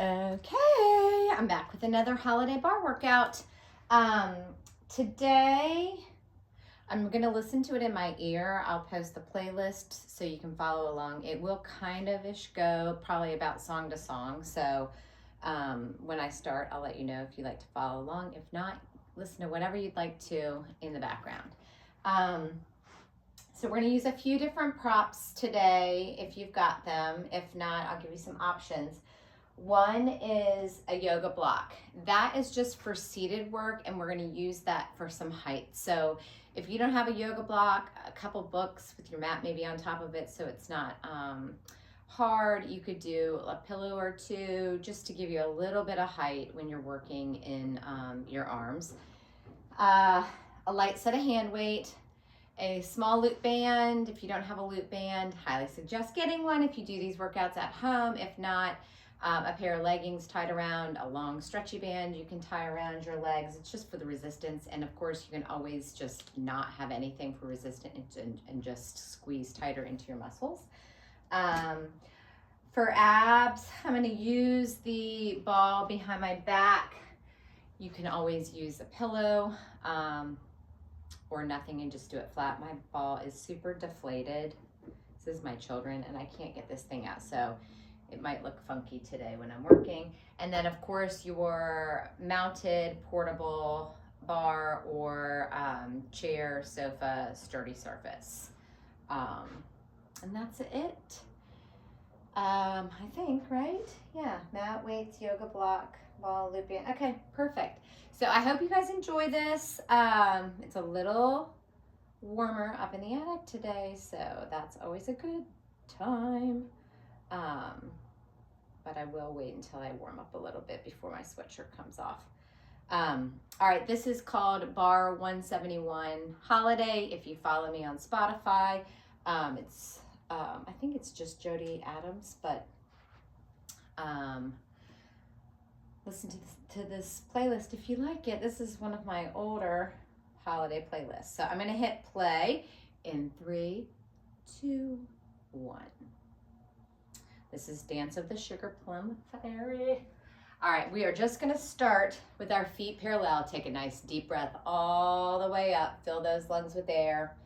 Okay, I'm back with another holiday bar workout. Today, I'm gonna listen to it in my ear. I'll post the playlist so you can follow along. It will kind of ish go probably about song to song. So when I start, I'll let you know if you like to follow along. If not, listen to whatever you'd like to in the background. So we're gonna use a few different props today if you've got them. If not, I'll give you some options. One is a yoga block. That is just for seated work, and we're going to use that for some height. So if you don't have a yoga block, a couple books with your mat maybe on top of it so it's not hard. You could do a pillow or two just to give you a little bit of height when you're working in your arms. A light set of hand weight, a small loop band. If you don't have a loop band, highly suggest getting one if you do these workouts at home. If not, a pair of leggings tied around a long stretchy band you can tie around your legs. It's just for the resistance, and of course you can always just not have anything for resistance and just squeeze tighter into your muscles. For abs, I'm going to use the ball behind my back. You can always use a pillow or nothing and just do it flat. My ball is super deflated. This is my children, and I can't get this thing out, so it might look funky today when I'm working. And then of course your mounted portable bar or chair, sofa, sturdy surface. And that's it. I think, right? Yeah, mat, weights, yoga block, ball, loop band. Okay, perfect. So I hope you guys enjoy this. It's a little warmer up in the attic today, so that's always a good time. But I will wait until I warm up a little bit before my sweatshirt comes off. All right, this is called Bar 171 Holiday. If you follow me on Spotify, I think it's just Jody Adams, but listen to this playlist if you like it. This is one of my older holiday playlists. So I'm gonna hit play in 3, 2, 1. This is Dance of the Sugar Plum Fairy. All right, we are just gonna start with our feet parallel. Take a nice deep breath all the way up. Fill those lungs with air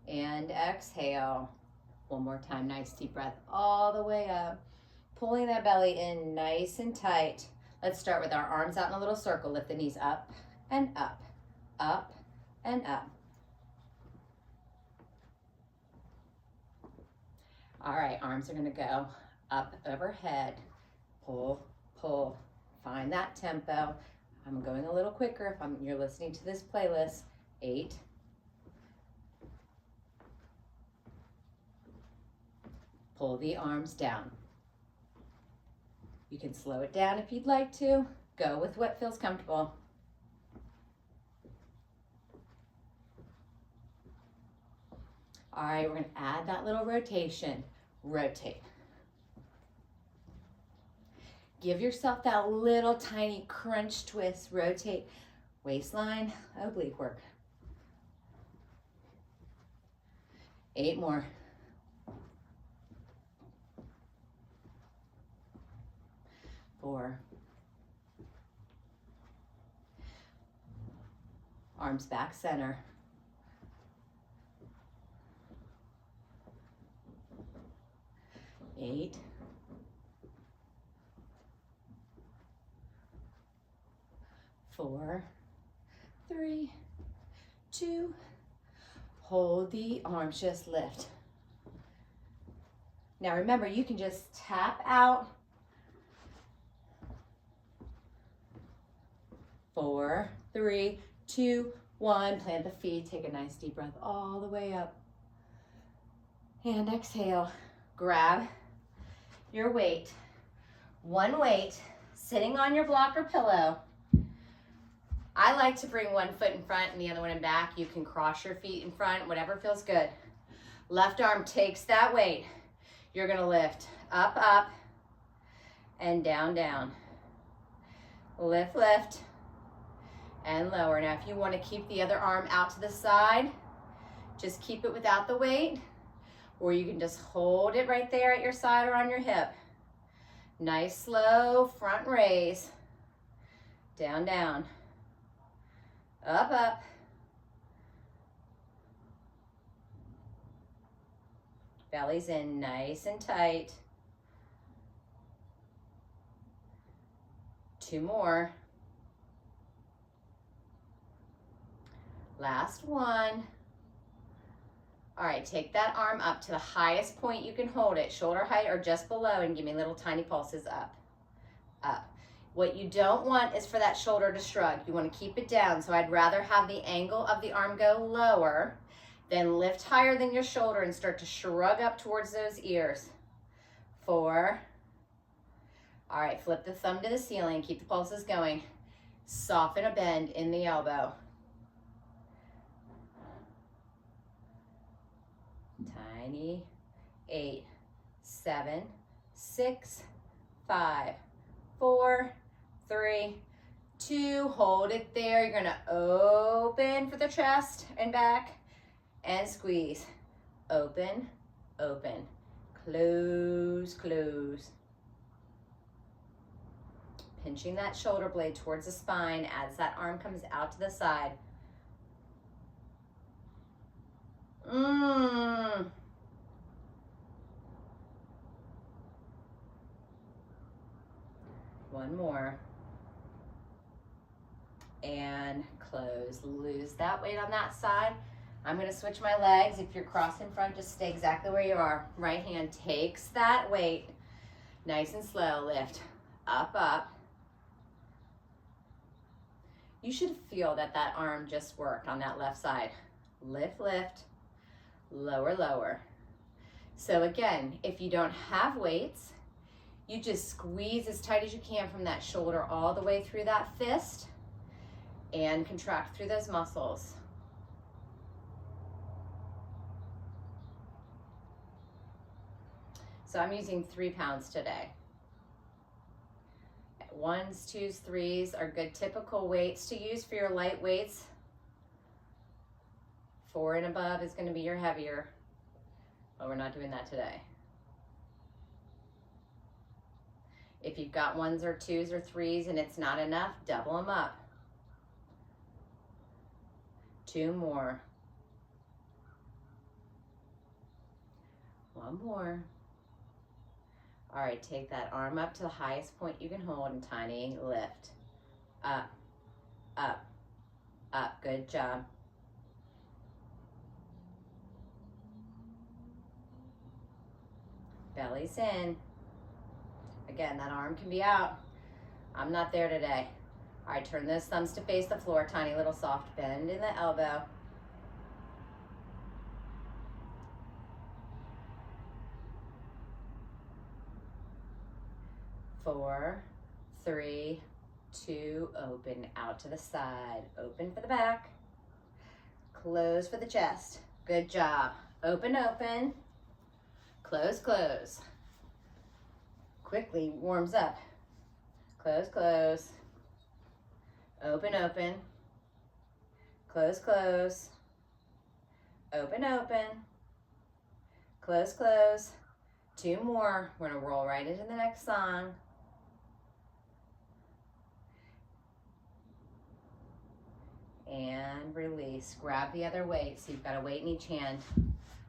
and exhale. One more time, nice deep breath all the way up. Pulling that belly in nice and tight. Let's start with our arms out in a little circle. Lift the knees up and up, up and up. All right, arms are gonna go up overhead, pull, pull, find that tempo. I'm going a little quicker if you're listening to this playlist. 8, pull the arms down. You can slow it down if you'd like to. Go with what feels comfortable. All right, we're gonna add that little rotation. Rotate. Give yourself that little tiny crunch twist. Rotate. Waistline, oblique work. 8 more. 4. Arms back center. 8. 4, 3, 2. Hold the arms, just lift. Now remember, you can just tap out. 4, 3, 2, 1. Plant the feet. Take a nice deep breath all the way up. And exhale. Grab your weight. One weight sitting on your block or pillow. I like to bring one foot in front and the other one in back. You can cross your feet in front, whatever feels good. Left arm takes that weight. You're gonna lift up, up, and down, down. Lift, lift, and lower. Now, if you wanna keep the other arm out to the side, just keep it without the weight, or you can just hold it right there at your side or on your hip. Nice slow front raise. Down, down. Up, up. Belly's in nice and tight. 2 more. Last one. All right, take that arm up to the highest point you can hold it, shoulder height or just below, and give me little tiny pulses up, up. What you don't want is for that shoulder to shrug. You want to keep it down, so I'd rather have the angle of the arm go lower than lift higher than your shoulder and start to shrug up towards those ears. 4. All right, flip the thumb to the ceiling, keep the pulses going. Soften a bend in the elbow. Tiny. 8, 7, 6, 5, 4, 3, 2. Hold it there. You're gonna open for the chest and back and squeeze. Open, open, close, close. Pinching that shoulder blade towards the spine as that arm comes out to the side. One more. And close. Lose that weight on that side. I'm going to switch my legs. If you're crossed in front, just stay exactly where you are. Right hand takes that weight. Nice and slow. Lift. Up, up. You should feel that that arm just worked on that left side. Lift, lift. Lower, lower. So again, if you don't have weights, you just squeeze as tight as you can from that shoulder all the way through that fist and contract through those muscles. So I'm using 3 pounds today. 1s, 2s, 3s are good typical weights to use for your light weights. 4 and above is going to be your heavier, but we're not doing that today. If you've got 1s or 2s or 3s and it's not enough, double them up. 2 more. 1 more. All right, take that arm up to the highest point you can hold and tiny lift. Up, up, up. Good job. Belly's in. Again, that arm can be out. I'm not there today. All right, turn those thumbs to face the floor. Tiny little soft bend in the elbow. Four, 3, 2, open out to the side. Open for the back. Close for the chest. Good job. Open, open. Close, close. Quickly warms up. Close, close. Open, open. Close, close. Open, open. Close, close. 2 more. We're going to roll right into the next song. And release. Grab the other weight. So you've got a weight in each hand.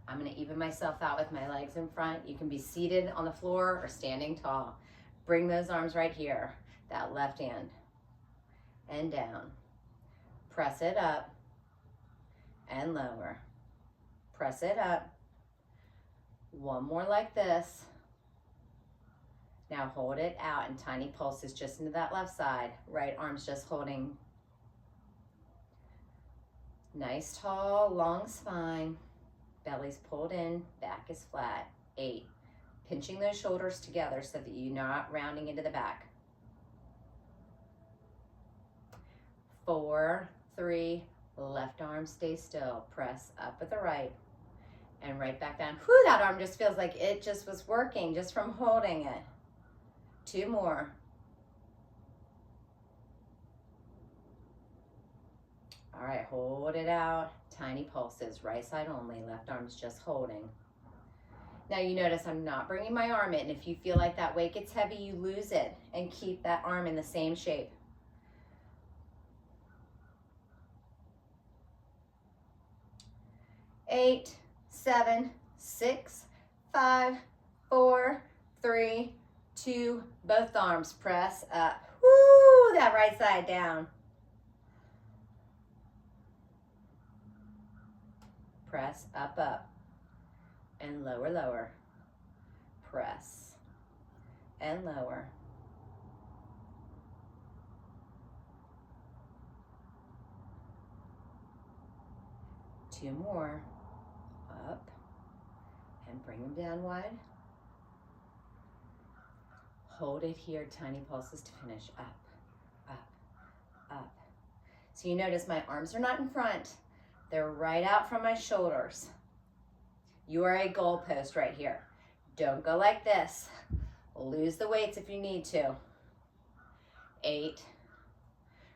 I'm going to even myself out with my legs in front. You can be seated on the floor or standing tall. Bring those arms right here. That left hand. And down. Press it up. And lower. Press it up. 1 more like this. Now hold it out in tiny pulses just into that left side. Right arm's just holding. Nice, tall, long spine. Belly's pulled in, back is flat. 8. Pinching those shoulders together so that you're not rounding into the back. 4, 3, left arm stay still. Press up with the right and right back down. Whew, that arm just feels like it just was working just from holding it. 2 more. All right, hold it out. Tiny pulses, right side only. Left arm's just holding. Now you notice I'm not bringing my arm in. If you feel like that weight gets heavy, you lose it and keep that arm in the same shape. 8, 7, 6, 5, 4, 3, 2, both arms press up. Woo, that right side down. Press up, up, and lower, lower. Press and lower. Two more. Up and bring them down wide. Hold it here, tiny pulses to finish. Up, up, up. So you notice my arms are not in front. They're right out from my shoulders. You are a goalpost right here. Don't go like this. Lose the weights if you need to. 8.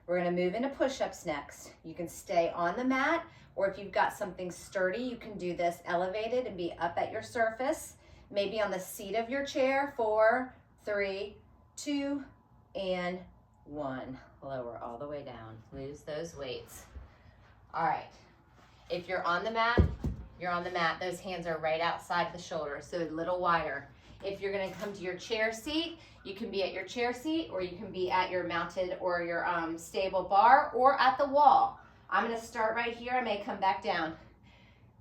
We're gonna move into push-ups next. You can stay on the mat, or if you've got something sturdy, you can do this elevated and be up at your surface, maybe on the seat of your chair. 4, 3, 2, and 1. Lower all the way down. Lose those weights. All right. If you're on the mat, you're on the mat. Those hands are right outside the shoulder, so a little wider. If you're gonna come to your chair seat, you can be at your chair seat, or you can be at your mounted or your stable bar, or at the wall. I'm gonna start right here. I may come back down.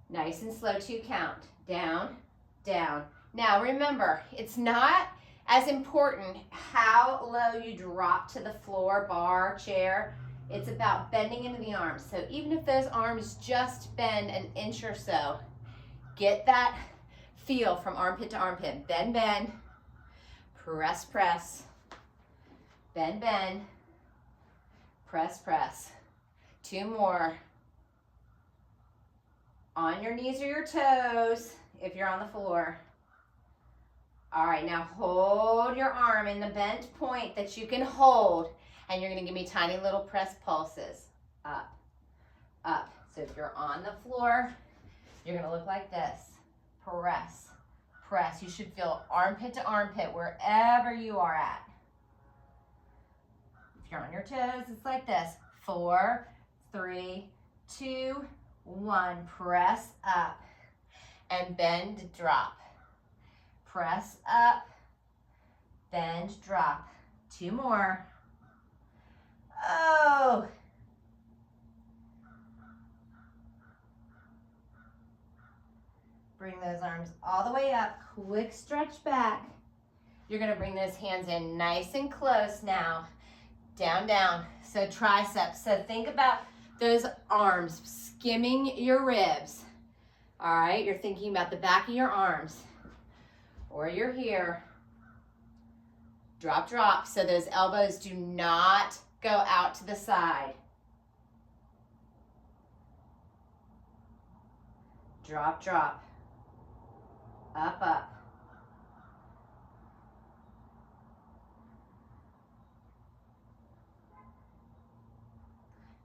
Nice and slow, 2 count. Down, down. Now remember, it's not as important how low you drop to the floor, bar, chair. It's about bending into the arms. So even if those arms just bend an inch or so, get that feel from armpit to armpit. Bend, bend. Press, press. Bend, bend. Press, press. 2 more. On your knees or your toes if you're on the floor. All right, now hold your arm in the bent point that you can hold, and you're gonna give me tiny little press pulses. Up, up. So if you're on the floor, you're gonna look like this. Press, press. You should feel armpit to armpit wherever you are at. If you're on your toes, it's like this. 4, 3, 2, 1. Press up and bend, drop. Press up, bend, drop. 2 more. Oh. Bring those arms all the way up. Quick stretch back. You're gonna bring those hands in nice and close now. Down, down. So triceps. So think about those arms skimming your ribs. All right, you're thinking about the back of your arms. Or you're here. Drop, drop. So those elbows do not go out to the side. Drop, drop. Up, up.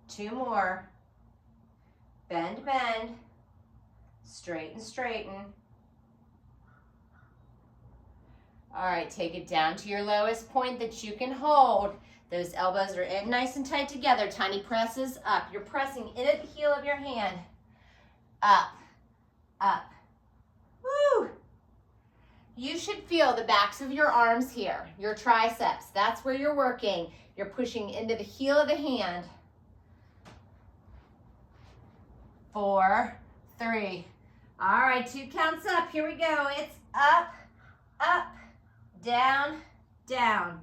Two more. Bend, bend. Straighten, straighten. All right, take it down to your lowest point that you can hold. Those elbows are in nice and tight together. Tiny presses up. You're pressing in at the heel of your hand. Up, up. Woo! You should feel the backs of your arms here, your triceps. That's where you're working. You're pushing into the heel of the hand. 4, 3. All right, 2 counts up. Here we go. It's up, up, down, down.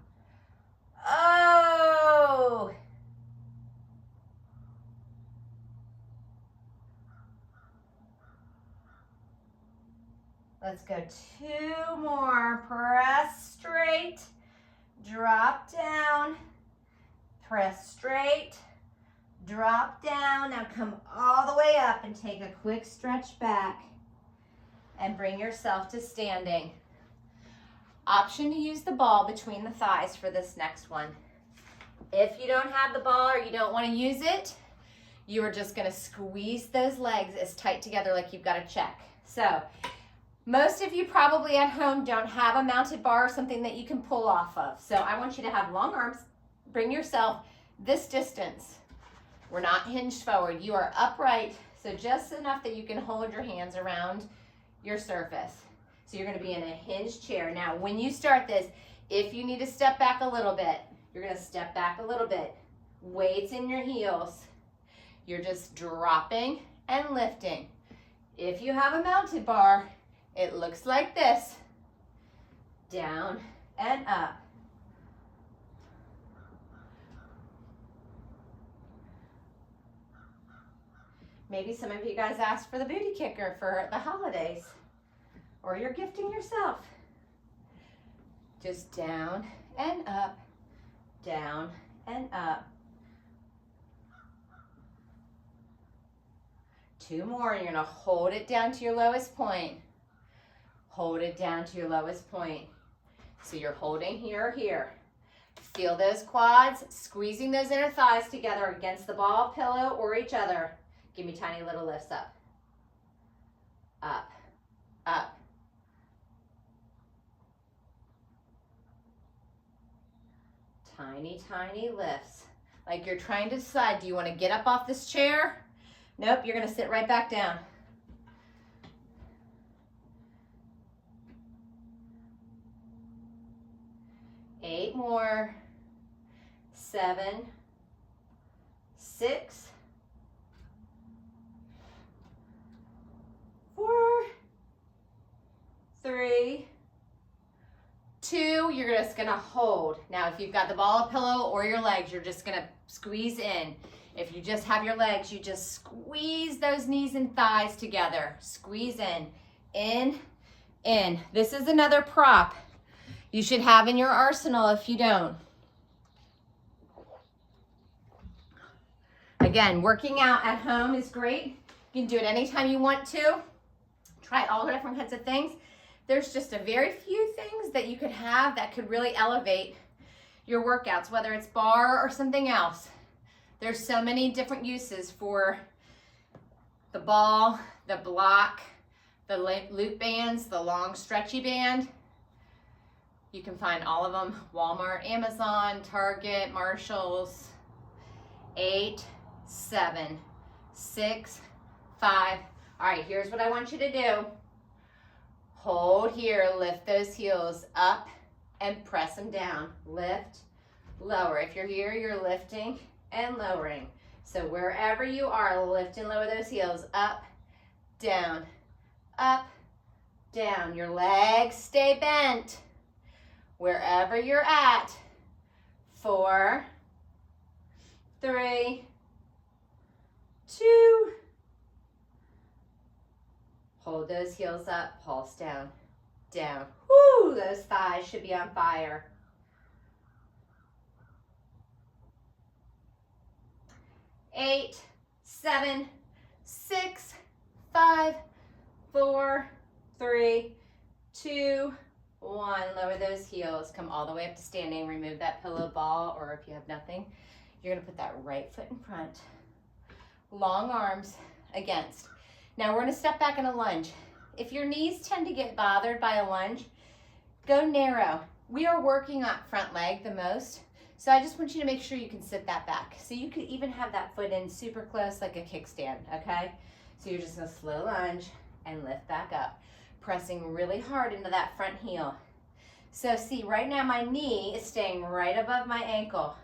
Oh! Let's go 2 more. Press straight, drop down, press straight, drop down. Now come all the way up and take a quick stretch back and bring yourself to standing. Option to use the ball between the thighs for this next one. If you don't have the ball or you don't want to use it, you are just going to squeeze those legs as tight together like you've got a check. So Most of you probably at home don't have a mounted bar or something that you can pull off of. So I want you to have long arms. Bring yourself this distance. We're not hinged forward. You are upright, so just enough that you can hold your hands around your surface. So you're going to be in a hinged chair. Now, when you start this, if you need to step back a little bit, you're going to step back a little bit. Weights in your heels. You're just dropping and lifting. If you have a mounted bar, it looks like this. Down and up. Maybe some of you guys asked for the booty kicker for the holidays, or you're gifting yourself. Just down and up, down and up. 2 more, and you're gonna hold it down to your lowest point. Hold it down to your lowest point. So you're holding here or here. Feel those quads, squeezing those inner thighs together against the ball, pillow, or each other. Give me tiny little lifts up. Up, up. Tiny, tiny lifts. Like you're trying to decide, do you want to get up off this chair? Nope, you're going to sit right back down. Eight more. 7, 6, 4, 3, 2. You're just going to hold. Now, if you've got the ball, pillow, or your legs, you're just going to squeeze in. If you just have your legs, you just squeeze those knees and thighs together. Squeeze in, in. This is another prop you should have in your arsenal if you don't. Again, working out at home is great. You can do it anytime you want to. Try all the different kinds of things. There's just a very few things that you could have that could really elevate your workouts, whether it's bar or something else. There's so many different uses for the ball, the block, the loop bands, the long stretchy band. You can find all of them, Walmart, Amazon, Target, Marshalls. 8, 7, 6, 5. All right, here's what I want you to do. Hold here, lift those heels up and press them down. Lift, lower. If you're here, you're lifting and lowering. So wherever you are, lift and lower those heels. Up, down, up, down. Your legs stay bent. Wherever you're at. 4, 3, 2. Hold those heels up, pulse down, down. Woo, those thighs should be on fire. 8, 7, 6, 5, 4, 3, 2, 1. Lower those heels. Come all the way up to standing. Remove that pillow ball, or if you have nothing, you're going to put that right foot in front. Long arms against. Now we're going to step back in a lunge. If your knees tend to get bothered by a lunge, go narrow. We are working on front leg the most, so I just want you to make sure you can sit that back. So you could even have that foot in super close like a kickstand, okay? So you're just going to slow lunge and lift back up, pressing really hard into that front heel. So see, right now my knee is staying right above my ankle.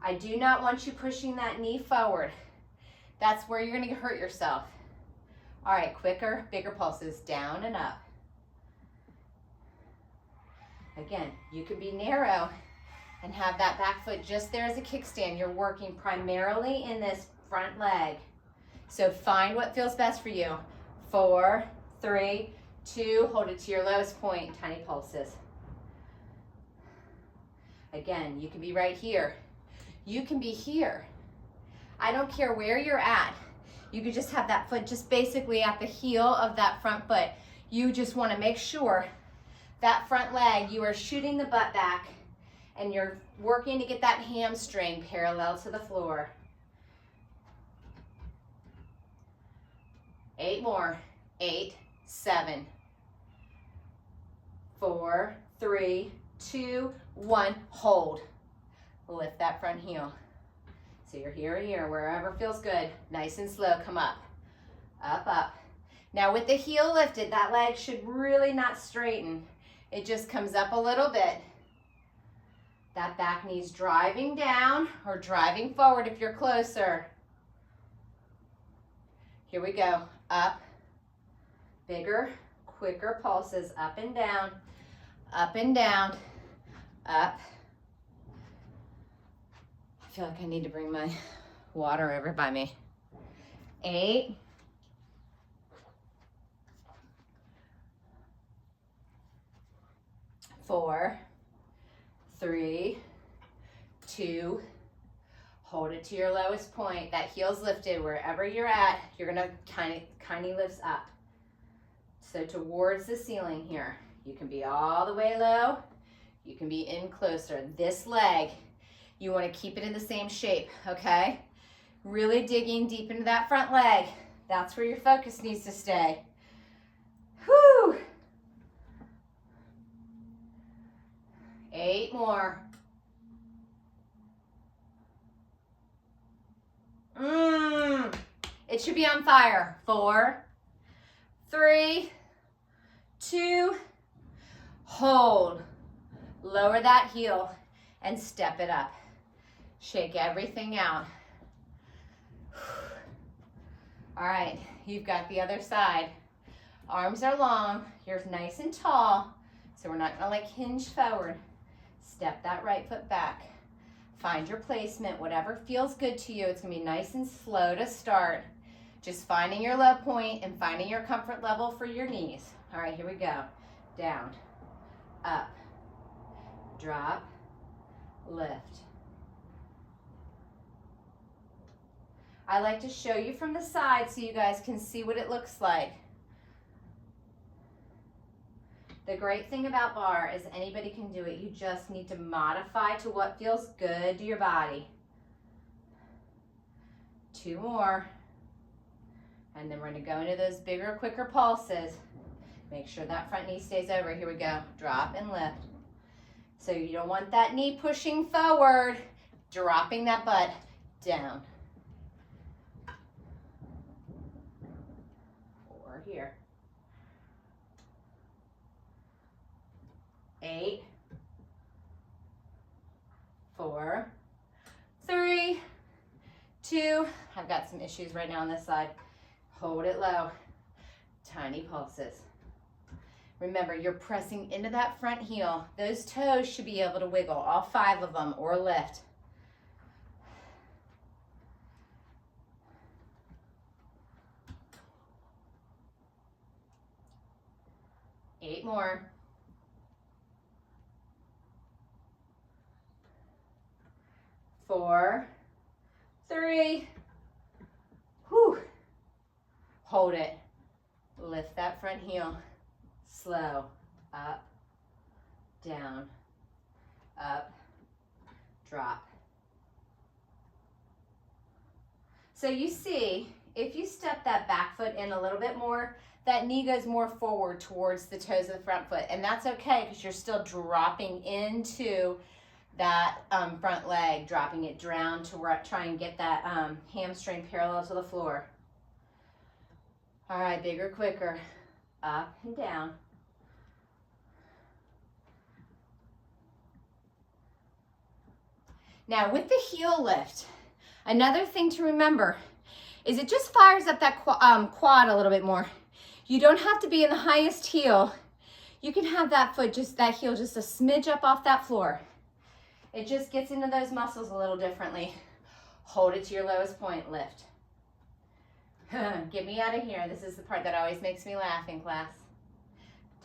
I do not want you pushing that knee forward. That's where you're going to hurt yourself. All right, quicker, bigger pulses, down and up. Again, you can be narrow and have that back foot just there as a kickstand. You're working primarily in this front leg. So find what feels best for you. 4, 3, 2, hold it to your lowest point, tiny pulses. Again, you can be right here. You can be here. I don't care where you're at. You could just have that foot just basically at the heel of that front foot. You just want to make sure that front leg, you are shooting the butt back and you're working to get that hamstring parallel to the floor. 8 more. 8, 7, 4, 3, 2, 1. Hold. Lift that front heel. So you're here or here, wherever feels good. Nice and slow, come up. Up, up. Now with the heel lifted, that leg should really not straighten. It just comes up a little bit. That back knee's driving down or driving forward if you're closer. Here we go. Up. Bigger, quicker pulses. Up and down. Up and down. Up. I feel like I need to bring my water over by me. 8. 4, 3, 2, hold it to your lowest point. That heel's lifted wherever you're at. You're gonna kind of lifts up. So towards the ceiling here. You can be all the way low. You can be in closer. This leg, you wanna keep it in the same shape, okay? Really digging deep into that front leg. That's where your focus needs to stay. Whew. 8 more. It should be on fire. 4, 3, 2, hold. Lower that heel and step it up. Shake everything out. All right, you've got the other side. Arms are long, you're nice and tall, so we're not gonna like hinge forward. Step that right foot back. Find your placement, whatever feels good to you. It's gonna be nice and slow to start. Just finding your low point and finding your comfort level for your knees. All right, here we go. Down, up, drop, lift. I like to show you from the side so you guys can see what it looks like. The great thing about bar is anybody can do it. You just need to modify to what feels good to your body. 2 more. And then we're gonna go into those bigger, quicker pulses. Make sure that front knee stays over. Here we go. Drop and lift. So you don't want that knee pushing forward, dropping that butt down. 4 here. 8, 4, 3, 2. I've got some issues right now on this side. Hold it low. Tiny pulses. Remember, you're pressing into that front heel. Those toes should be able to wiggle, all 5 of them, or lift. Eight more. 4, 3, whew. Hold it. Lift that front heel. Slow. Up, down, up, drop. So you see, if you step that back foot in a little bit more, that knee goes more forward towards the toes of the front foot. And that's okay because you're still dropping into that front leg, dropping it down to try and get that hamstring parallel to the floor. All right, bigger, quicker. Up and down. Now with the heel lift, another thing to remember is it just fires up that quad a little bit more. You don't have to be in the highest heel. You can have that foot, that heel just a smidge up off that floor. It just gets into those muscles a little differently. Hold it to your lowest point, lift. Get me out of here. This is the part that always makes me laugh in class.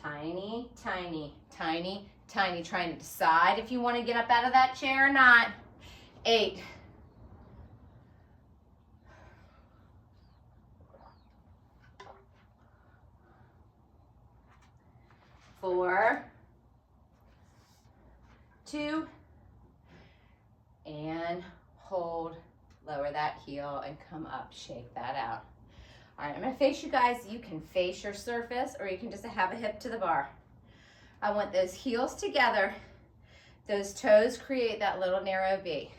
Tiny, tiny, tiny, tiny. Trying to decide if you want to get up out of that chair or not. 8. 4, 2, and hold. Lower that heel and come up. Shake that out. All right, I'm gonna face you guys. You can face your surface or you can just have a hip to the bar. I want those heels together. Those toes create that little narrow V.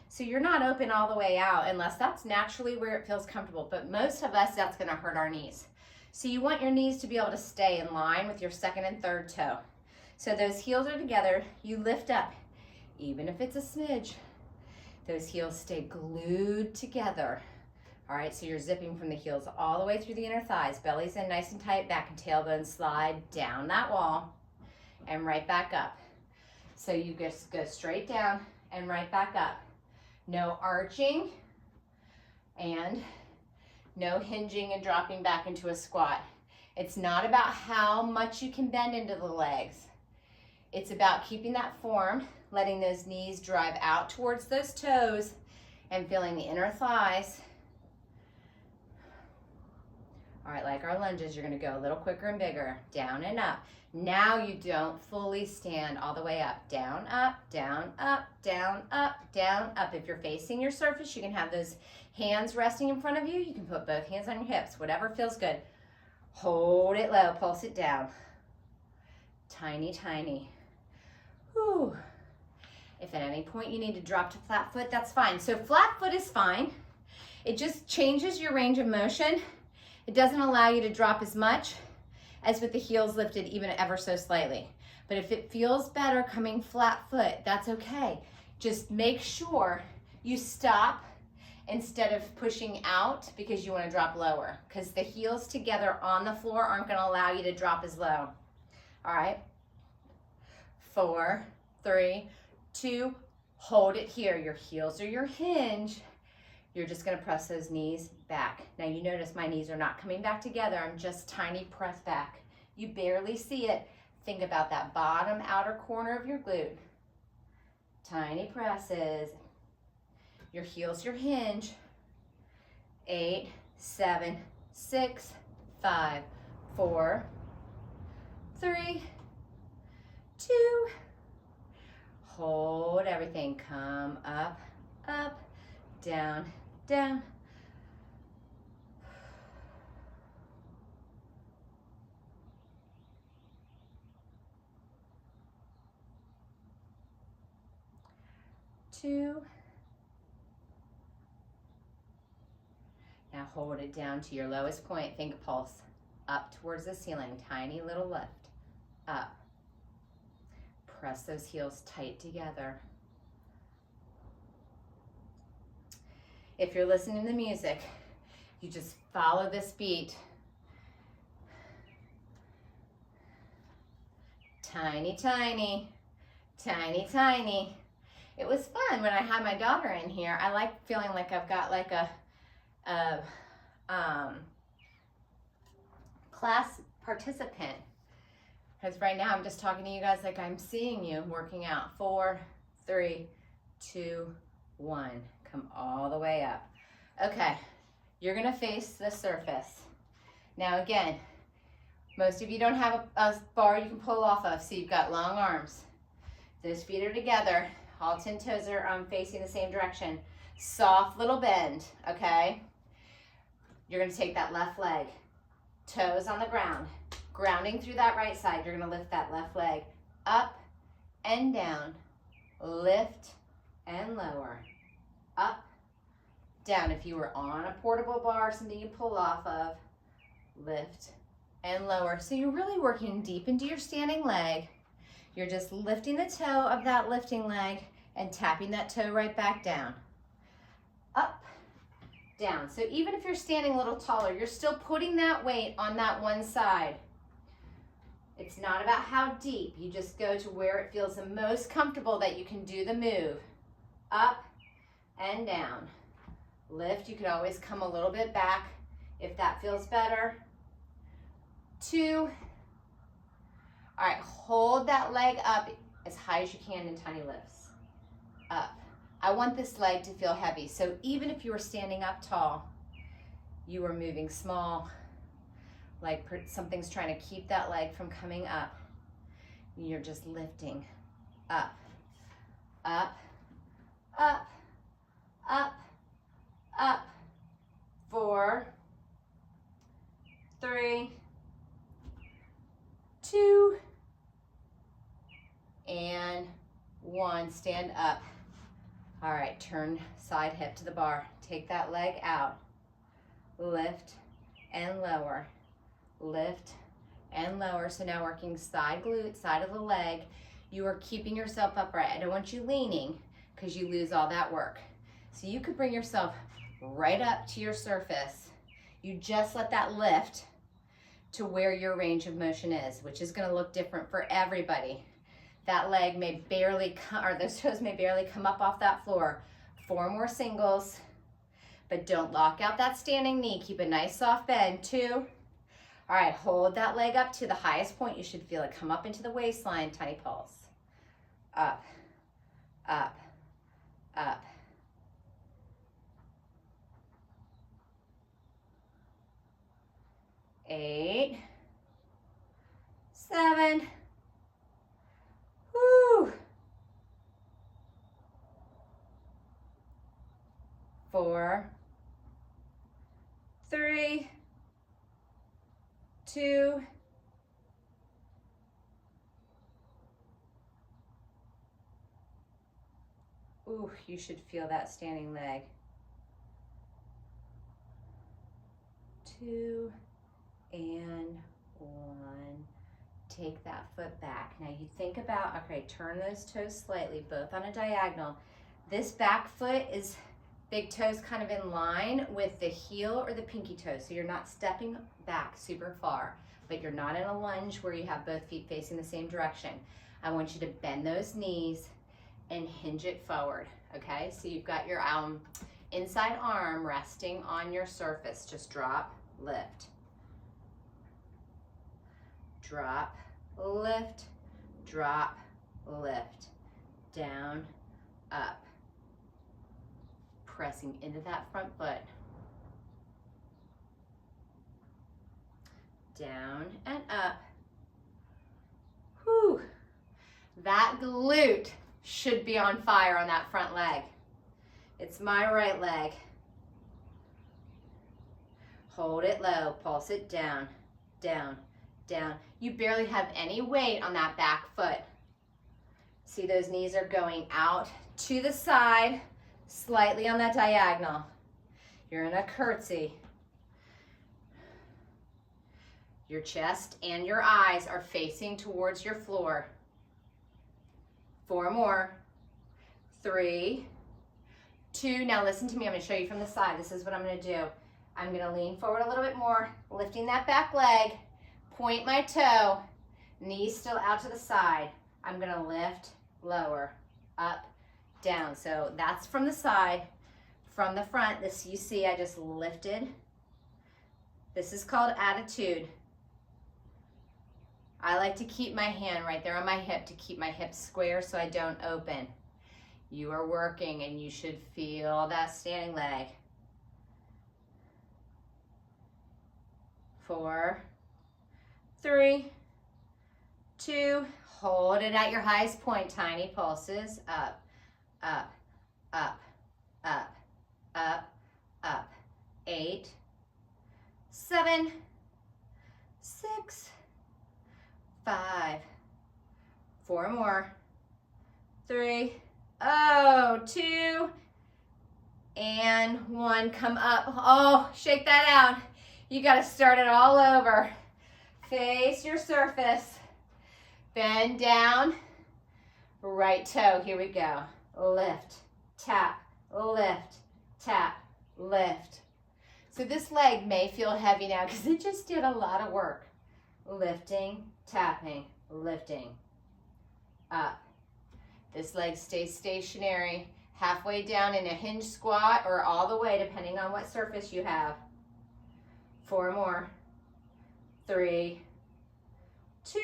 So you're not open all the way out unless that's naturally where it feels comfortable. But most of us, that's gonna hurt our knees. So you want your knees to be able to stay in line with your second and third toe. So those heels are together, you lift up, even if it's a smidge. Those heels stay glued together. All right, so you're zipping from the heels all the way through the inner thighs, belly's in nice and tight, back and tailbone slide down that wall and right back up. So you just go straight down and right back up. No arching and no hinging and dropping back into a squat. It's not about how much you can bend into the legs. It's about keeping that form, letting those knees drive out towards those toes and feeling the inner thighs. All right, like our lunges, you're gonna go a little quicker and bigger, down and up. Now you don't fully stand all the way up. Down, up, down, up, down, up, down, up. If you're facing your surface, you can have those hands resting in front of you. You can put both hands on your hips, whatever feels good. Hold it low, pulse it down. Tiny, tiny. Whew. If at any point you need to drop to flat foot, that's fine. So flat foot is fine. It just changes your range of motion. It doesn't allow you to drop as much as with the heels lifted, even ever so slightly. But if it feels better coming flat foot, that's okay. Just make sure you stop instead of pushing out because you want to drop lower, because the heels together on the floor aren't going to allow you to drop as low. All right. 4, 3, 2, hold it here. Your heels are your hinge. You're just gonna press those knees back. Now you notice my knees are not coming back together. I'm just tiny press back. You barely see it. Think about that bottom outer corner of your glute. Tiny presses. Your heels, your hinge. 8, 7, 6, 5, 4, 3, 2. Hold everything. Come up, up, down, down. Two. Now hold it down to your lowest point. Think pulse up towards the ceiling. Tiny little lift. Up. Press those heels tight together. If you're listening to the music, you just follow this beat. Tiny, tiny, tiny, tiny. It was fun when I had my daughter in here. I like feeling like I've got like a class participant. Because right now I'm just talking to you guys like I'm seeing you working out. 4, 3, 2, 1. Come all the way up. Okay, you're gonna face the surface. Now again, most of you don't have a bar you can pull off of, so you've got long arms. Those feet are together. All 10 toes are facing the same direction. Soft little bend, okay? You're gonna take that left leg, toes on the ground, grounding through that right side. You're gonna lift that left leg up and down, lift and lower, up, down. If you were on a portable bar, something you pull off of, lift and lower. So you're really working deep into your standing leg. You're just lifting the toe of that lifting leg and tapping that toe right back down. Up, down. So even if you're standing a little taller, you're still putting that weight on that one side. It's not about how deep. You just go to where it feels the most comfortable that you can do the move. Up and down. Lift. You could always come a little bit back if that feels better. 2. All right, hold that leg up as high as you can in tiny lifts. Up. I want this leg to feel heavy. So even if you were standing up tall, you were moving small, like something's trying to keep that leg from coming up. You're just lifting up, up, up, up, up. 4, 3, 2, 1, stand up. All right, turn side hip to the bar. Take that leg out. Lift and lower. Lift and lower. So now working side glute, side of the leg. You are keeping yourself upright. I don't want you leaning because you lose all that work. So you could bring yourself right up to your surface. You just let that lift to where your range of motion is, which is going to look different for everybody. That leg may barely come, or those toes may barely come up off that floor. 4 more singles, but don't lock out that standing knee. Keep a nice soft bend. 2. All right, hold that leg up to the highest point. You should feel it come up into the waistline. Tiny pulse. Up, up, up. 8, 7, whoo, 4, 3, 2, ooh, you should feel that standing leg. 2 and 1. Take that foot back. Now you think about, okay, turn those toes slightly, both on a diagonal. This back foot is big toes kind of in line with the heel or the pinky toe. So you're not stepping back super far, but you're not in a lunge where you have both feet facing the same direction. I want you to bend those knees and hinge it forward, okay? So you've got your inside arm resting on your surface. Just drop, lift. Drop, lift, drop, lift. Down, up. Pressing into that front foot. Down and up. Whew. That glute should be on fire on that front leg. It's my right leg. Hold it low, pulse it down, down, down. You barely have any weight on that back foot. See, those knees are going out to the side, slightly on that diagonal. You're in a curtsy. Your chest and your eyes are facing towards your floor. 4 more. 3, 2. Now listen to me. I'm going to show you from the side. This is what I'm going to do. I'm going to lean forward a little bit more, lifting that back leg, point my toe, knees still out to the side. I'm going to lift, lower, up, down. So that's from the side. From the front, this you see I just lifted. This is called attitude. I like to keep my hand right there on my hip to keep my hips square so I don't open. You are working and you should feel that standing leg. 4, 3, 2, hold it at your highest point, tiny pulses, up, up, up, up, up, up. 8, 7, 6, 5, 4 more, 3, 2, and 1. Come up. Oh, shake that out. You got to start it all over. Face your surface. Bend down. Right toe. Here we go. Lift, tap, lift, tap, lift. So this leg may feel heavy now because it just did a lot of work. Lifting, tapping, lifting. Up. This leg stays stationary, halfway down in a hinge squat or all the way depending on what surface you have. 4 more. 3, 2.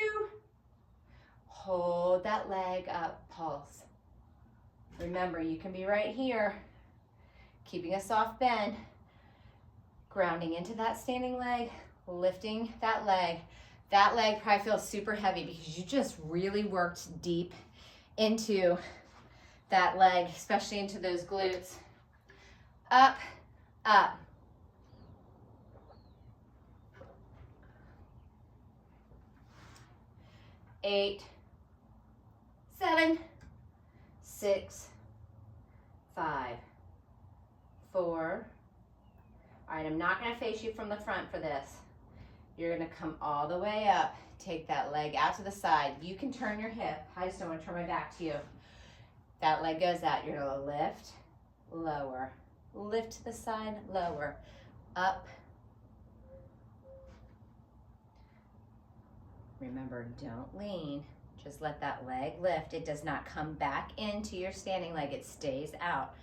Hold that leg up, pulse. Remember, you can be right here, keeping a soft bend, grounding into that standing leg, lifting that leg. That leg probably feels super heavy because you just really worked deep into that leg, especially into those glutes. Up, up. 8, 7, 6, 5, 4. All right, I'm not gonna face you from the front for this. You're gonna come all the way up. Take that leg out to the side. You can turn your hip. I just don't wanna turn my back to you. That leg goes out. You're gonna lift, lower. Lift to the side, lower. Up. Remember, don't lean. Just let that leg lift. It does not come back into your standing leg. It stays out,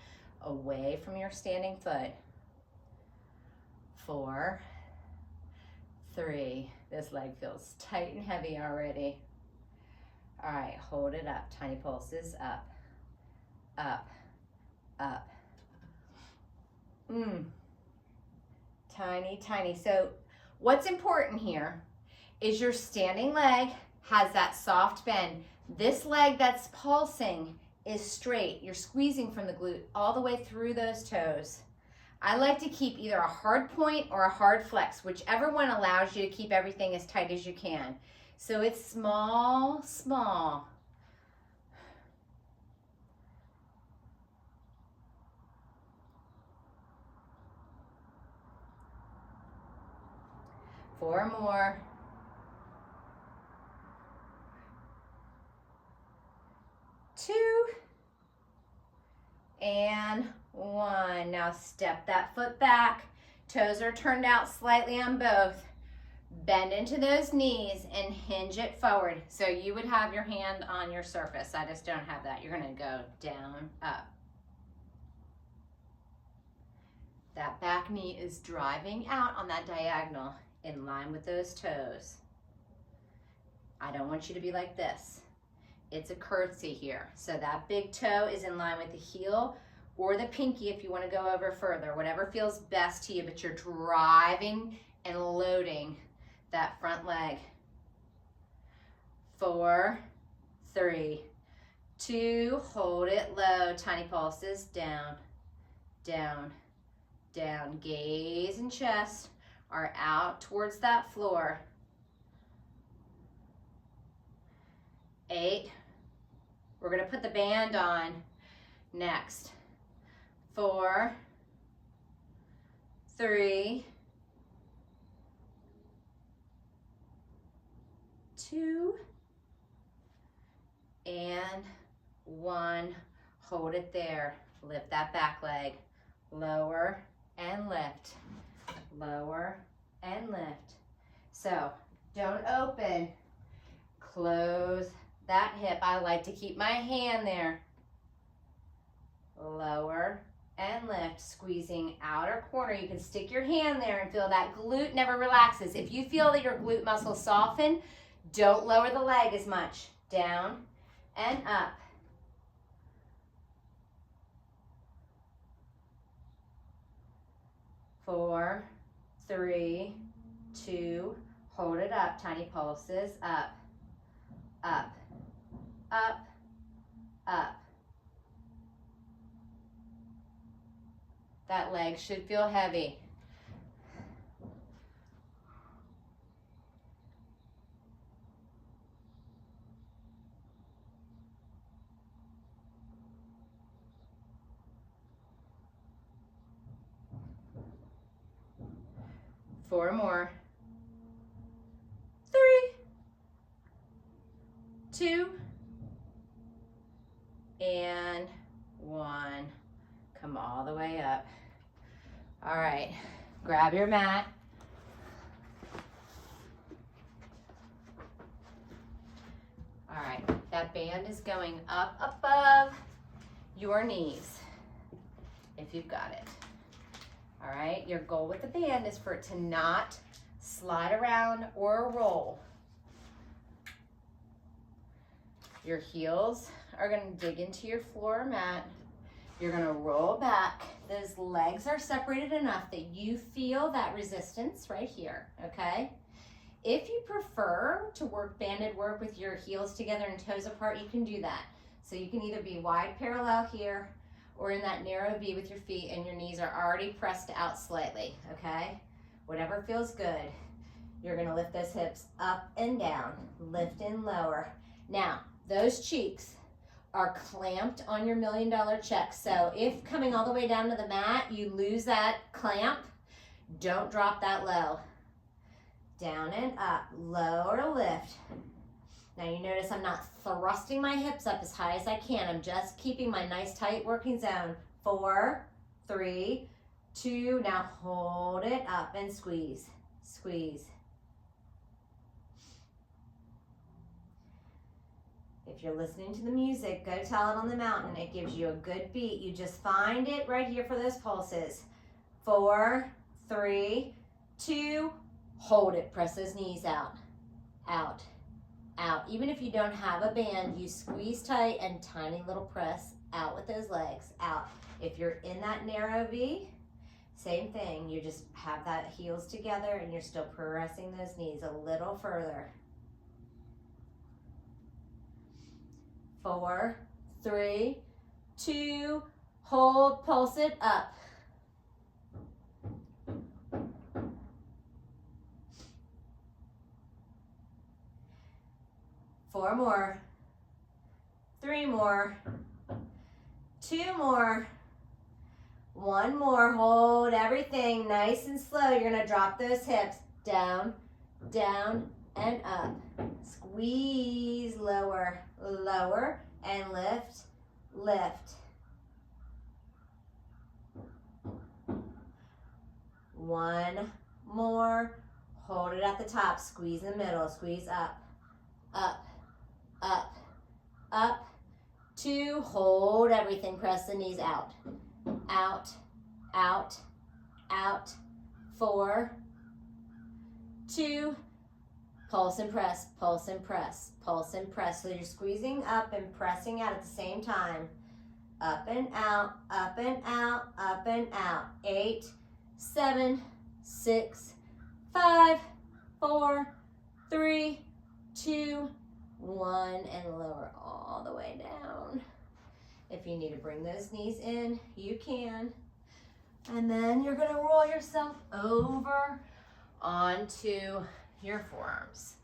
away from your standing foot. 4, 3. This leg feels tight and heavy already. All right, hold it up. Tiny pulses, up, up, up. Tiny, tiny. So what's important here is your standing leg has that soft bend. This leg that's pulsing is straight. You're squeezing from the glute all the way through those toes. I like to keep either a hard point or a hard flex, whichever one allows you to keep everything as tight as you can. So it's small, small. Four more. 2 and 1. Now step that foot back. Toes are turned out slightly on both. Bend into those knees and hinge it forward. So you would have your hand on your surface. I just don't have that. You're going to go down, up. That back knee is driving out on that diagonal in line with those toes. I don't want you to be like this. It's a curtsy here. So that big toe is in line with the heel or the pinky if you want to go over further, whatever feels best to you, but you're driving and loading that front leg. 4, 3, 2, hold it low, tiny pulses, down, down, down. Gaze and chest are out towards that floor. 8. We're going to put the band on next. 4, 3, 2, and 1. Hold it there. Lift that back leg. Lower and lift. Lower and lift. So don't open. Close that hip. I like to keep my hand there. Lower and lift, squeezing outer corner. You can stick your hand there and feel that glute never relaxes. If you feel that your glute muscles soften, don't lower the leg as much. Down and up. 4, 3, 2, hold it up, tiny pulses, up, up, up, up. That leg should feel heavy. Four more. 3, 2, and 1. Come all the way up. All right, grab your mat. All right, that band is going up above your knees, if you've got it. All right, your goal with the band is for it to not slide around or roll. Your heels are going to dig into your floor mat. You're going to roll back. Those legs are separated enough that you feel that resistance right here, okay? If you prefer to work banded work with your heels together and toes apart, you can do that. So you can either be wide parallel here or in that narrow V with your feet and your knees are already pressed out slightly, okay? Whatever feels good. You're gonna lift those hips up and down, lift and lower. Now, those cheeks, are clamped on your $1 million check. So if coming all the way down to the mat, you lose that clamp, don't drop that low. Down and up, lower to lift. Now you notice I'm not thrusting my hips up as high as I can. I'm just keeping my nice tight working zone. 4, 3, 2, now hold it up and squeeze, squeeze. If you're listening to the music, go tell it on the mountain. It gives you a good beat. You just find it right here for those pulses. 4, 3, 2, hold it. Press those knees out, out, out. Even if you don't have a band, you squeeze tight and tiny little press out with those legs, out. If you're in that narrow V, same thing. You just have that heels together and you're still pressing those knees a little further. 4, 3, 2, hold, pulse it up. Four more, 3 more, 2 more, 1 more. Hold everything nice and slow. You're gonna drop those hips down, down, and up. Squeeze, lower, lower, and lift, lift. 1 more. Hold it at the top. Squeeze in the middle. Squeeze up, up, up, up. 2, hold everything. Press the knees out, out, out, out. 4, 2, pulse and press, pulse and press, pulse and press. So you're squeezing up and pressing out at the same time. Up and out, up and out, up and out. 8, 7, 6, 5, 4, 3, 2, 1, and lower all the way down. If you need to bring those knees in, you can. And then you're gonna roll yourself over onto your forearms.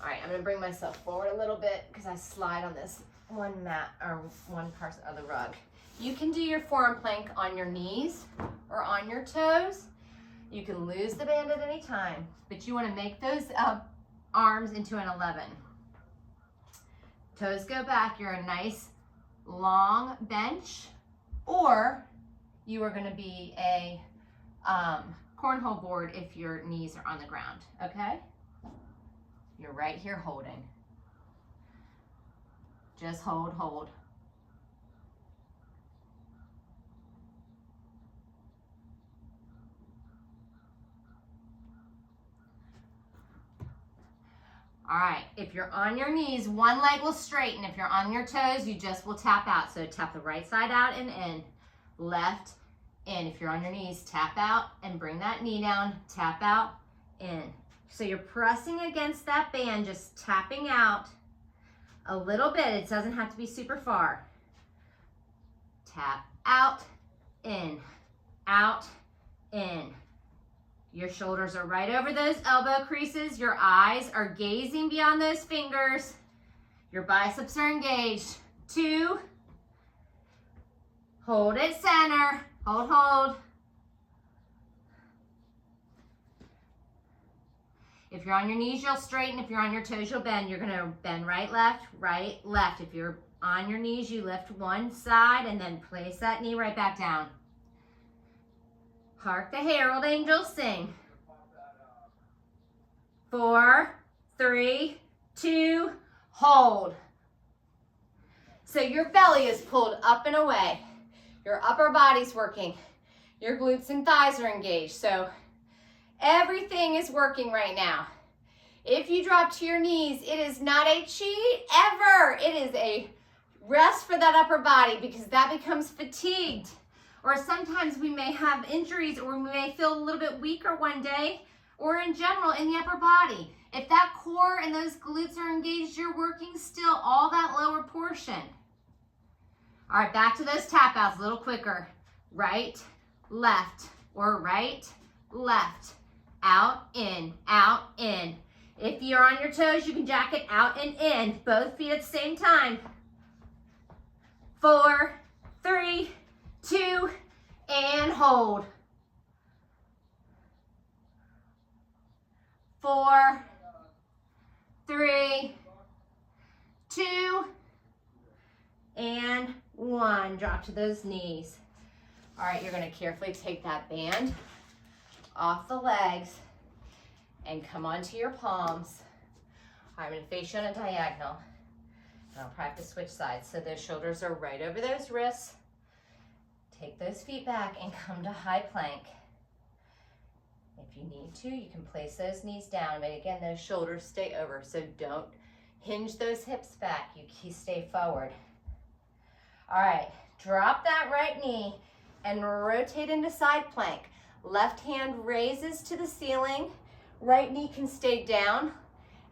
All right, I'm gonna bring myself forward a little bit because I slide on this one mat or one part of the rug. You can do your forearm plank on your knees or on your toes. You can lose the band at any time, but you wanna make those arms into an 11. Toes go back, you're a nice long bench, or you are gonna be a cornhole board if your knees are on the ground, okay? You're right here holding. Just hold, hold. All right, if you're on your knees, one leg will straighten. If you're on your toes, you just will tap out. So tap the right side out and in, left, in. If you're on your knees, tap out and bring that knee down, tap out, in. So you're pressing against that band, just tapping out a little bit. It doesn't have to be super far. Tap out, in, in. Your shoulders are right over those elbow creases. Your eyes are gazing beyond those fingers. Your biceps are engaged. 2. Hold it center. Hold, hold. If you're on your knees, you'll straighten. If you're on your toes, you'll bend. You're gonna bend right, left, right, left. If you're on your knees, you lift one side and then place that knee right back down. Hark the herald angels sing. 4, 3, 2, hold. So your belly is pulled up and away. Your upper body's working. Your glutes and thighs are engaged. So everything is working right now. If you drop to your knees, it is not a cheat ever. It is a rest for that upper body because that becomes fatigued. Or sometimes we may have injuries or we may feel a little bit weaker one day or in general in the upper body. If that core and those glutes are engaged, you're working still all that lower portion. All right, back to those tap outs a little quicker. Right, left, or right, left, out, in, out, in. If you're on your toes, you can jack it out and in, both feet at the same time. 4, 3, 2, and hold. 4, 3, 2, and 1. Drop to those knees. All right, you're gonna carefully take that band off the legs and come onto your palms. I'm gonna face you on a diagonal. And I'll practice switch sides. So those shoulders are right over those wrists. Take those feet back and come to high plank. If you need to, you can place those knees down, but again, those shoulders stay over, so don't hinge those hips back. You stay forward. All right, drop that right knee and rotate into side plank. Left hand raises to the ceiling. Right knee can stay down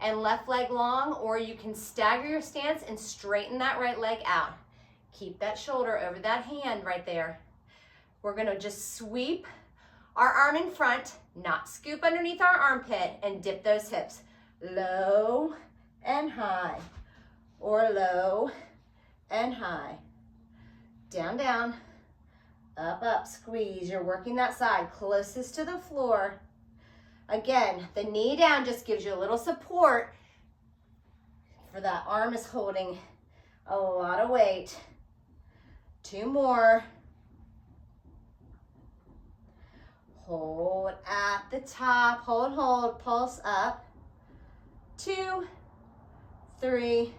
and left leg long, or you can stagger your stance and straighten that right leg out. Keep that shoulder over that hand right there. We're gonna just sweep our arm in front, not scoop underneath our armpit, and dip those hips. Low and high, or low and high. Down, down, up, up, squeeze. You're working that side closest to the floor. Again, the knee down just gives you a little support, for that arm is holding a lot of weight. 2 more. Hold at the top, hold, hold, pulse up. 2, 3,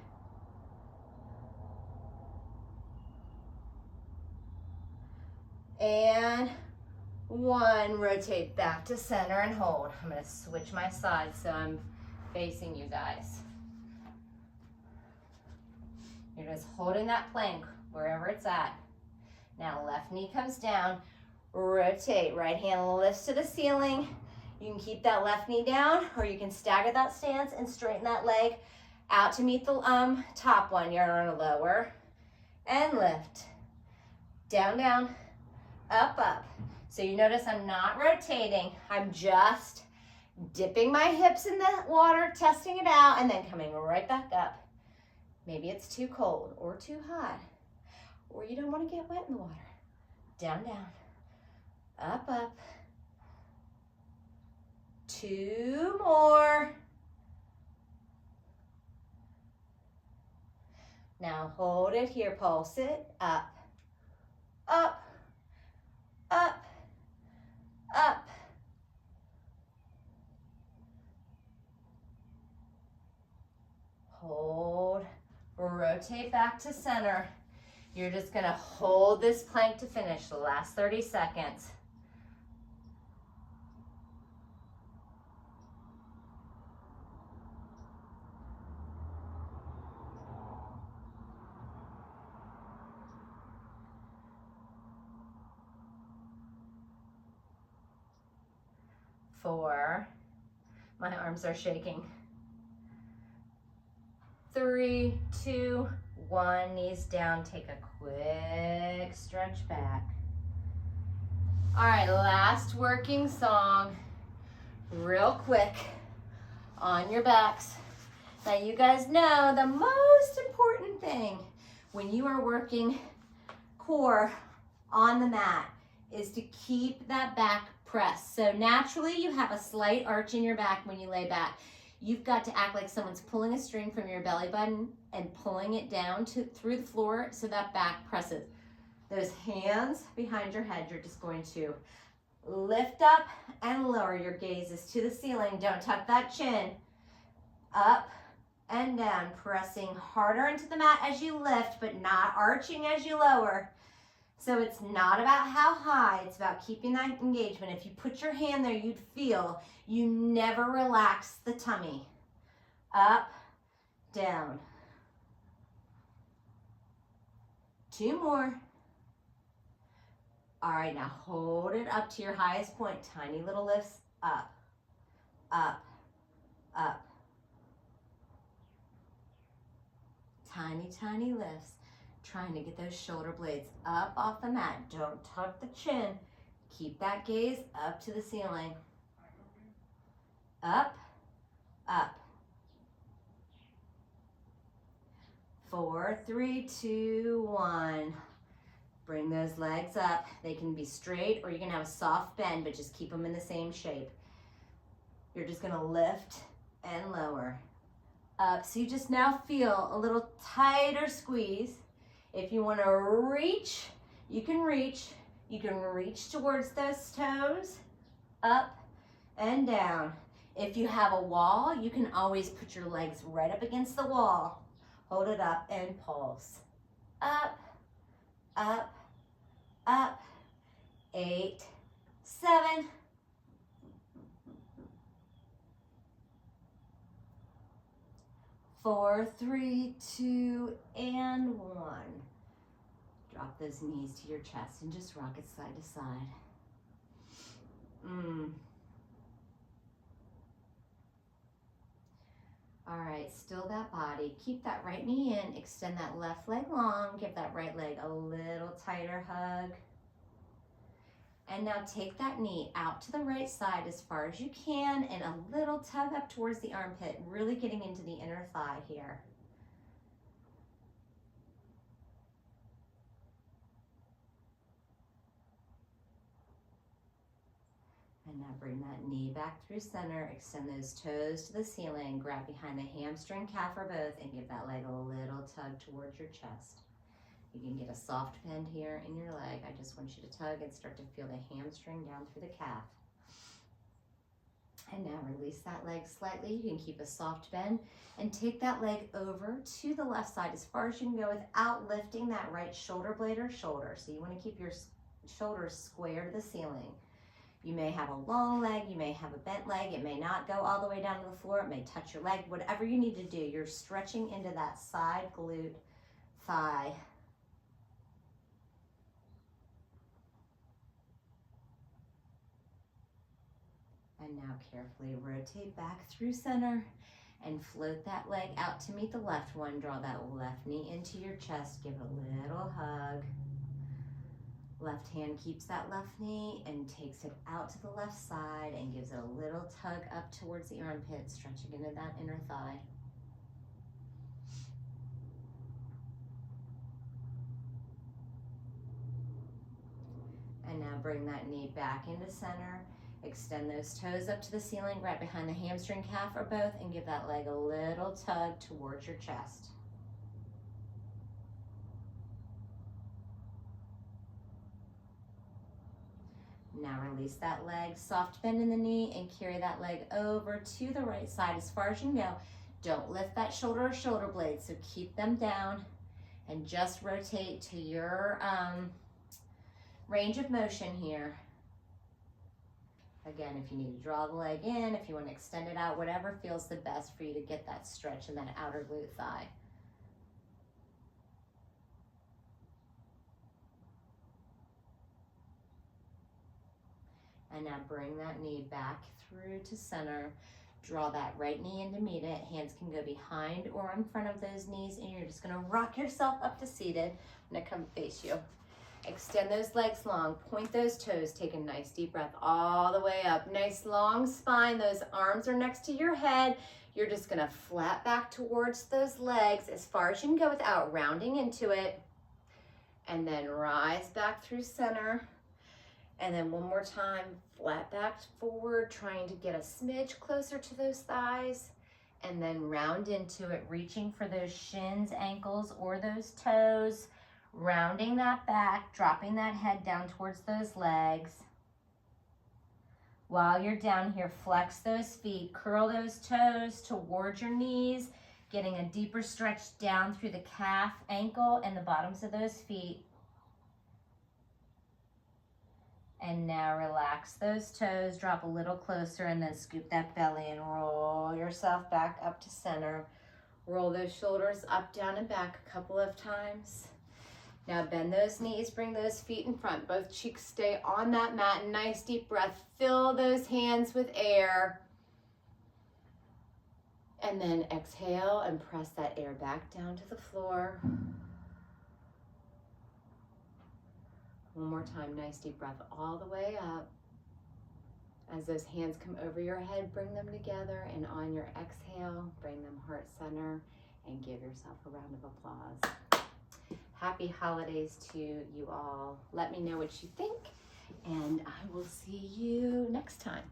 and 1. Rotate back to center and hold. I'm gonna switch my sides so I'm facing you guys. You're just holding that plank wherever it's at. Now left knee comes down, rotate, right hand lifts to the ceiling. You can keep that left knee down, or you can stagger that stance and straighten that leg out to meet the top one. You're on a lower and lift. Down, down, up, up. So you notice I'm not rotating. I'm just dipping my hips in the water, testing it out, and then coming right back up. Maybe it's too cold or too hot, or you don't want to get wet in the water. Down, down, up, up. 2 more. Now hold it here, pulse it, up, up, up, up. Hold, rotate back to center. You're just gonna hold this plank to finish the last 30 seconds. Four. My arms are shaking. 3, 2, 1. Knees down. Take a quick stretch back. All right, last working song. Real quick. On your backs. Now you guys know the most important thing when you are working core on the mat is to keep that back pressed. So naturally you have a slight arch in your back when you lay back. You've got to act like someone's pulling a string from your belly button and pulling it down through the floor so that back presses. Those hands behind your head, you're just going to lift up and lower. Your gaze is to the ceiling. Don't tuck that chin. Up and down, pressing harder into the mat as you lift, but not arching as you lower. So it's not about how high, it's about keeping that engagement. If you put your hand there, you'd feel you never relax the tummy. Up, down. 2 more. All right, now hold it up to your highest point. Tiny little lifts, up, up, up. Tiny, tiny lifts. Trying to get those shoulder blades up off the mat. Don't tuck the chin. Keep that gaze up to the ceiling. Up, up. 4, 3, 2, 1. Bring those legs up. They can be straight or you can have a soft bend, but just keep them in the same shape. You're just gonna lift and lower. Up, so you just now feel a little tighter squeeze. If you wanna reach, you can reach. You can reach towards those toes, up and down. If you have a wall, you can always put your legs right up against the wall. Hold it up and pulse. Up, up, up. 8, 7, 4, 3, 2, and 1. Drop those knees to your chest and just rock it side to side. All right, still that body. Keep that right knee in, extend that left leg long, give that right leg a little tighter hug. And now take that knee out to the right side as far as you can and a little tug up towards the armpit, really getting into the inner thigh here. And now bring that knee back through center, extend those toes to the ceiling, grab behind the hamstring, calf, or both, and give that leg a little tug towards your chest. You can get a soft bend here in your leg. I just want you to tug and start to feel the hamstring down through the calf. And now release that leg slightly. You can keep a soft bend and take that leg over to the left side as far as you can go without lifting that right shoulder blade or shoulder. So you want to keep your shoulders square to the ceiling. You may have a long leg, you may have a bent leg, it may not go all the way down to the floor, it may touch your leg, whatever you need to do, you're stretching into that side glute thigh. And now carefully rotate back through center and float that leg out to meet the left one. Draw that left knee into your chest, give it a little hug. Left hand keeps that left knee and takes it out to the left side and gives it a little tug up towards the armpit, stretching into that inner thigh. And now bring that knee back into center. Extend those toes up to the ceiling, right behind the hamstring, calf, or both, and give that leg a little tug towards your chest. Now release that leg, soft bend in the knee, and carry that leg over to the right side as far as you can go. Don't lift that shoulder or shoulder blade, so keep them down and just rotate to your range of motion here. Again, if you need to draw the leg in, if you want to extend it out, whatever feels the best for you to get that stretch in that outer glute thigh. And now bring that knee back through to center. Draw that right knee in to meet it. Hands can go behind or in front of those knees, and you're just gonna rock yourself up to seated. I'm gonna come face you. Extend those legs long, point those toes, take a nice deep breath all the way up. Nice long spine, those arms are next to your head. You're just gonna flat back towards those legs as far as you can go without rounding into it. And then rise back through center. And then one more time, flat back forward, trying to get a smidge closer to those thighs. And then round into it, reaching for those shins, ankles, or those toes. Rounding that back, dropping that head down towards those legs. While you're down here, flex those feet, curl those toes towards your knees, getting a deeper stretch down through the calf, ankle, and the bottoms of those feet. And now relax those toes, drop a little closer, and then scoop that belly and roll yourself back up to center. Roll those shoulders up, down, and back a couple of times. Now bend those knees, bring those feet in front. Both cheeks stay on that mat. Nice deep breath. Fill those hands with air. And then exhale and press that air back down to the floor. One more time, nice deep breath all the way up. As those hands come over your head, bring them together, and on your exhale, bring them heart center and give yourself a round of applause. Happy holidays to you all. Let me know what you think, and I will see you next time.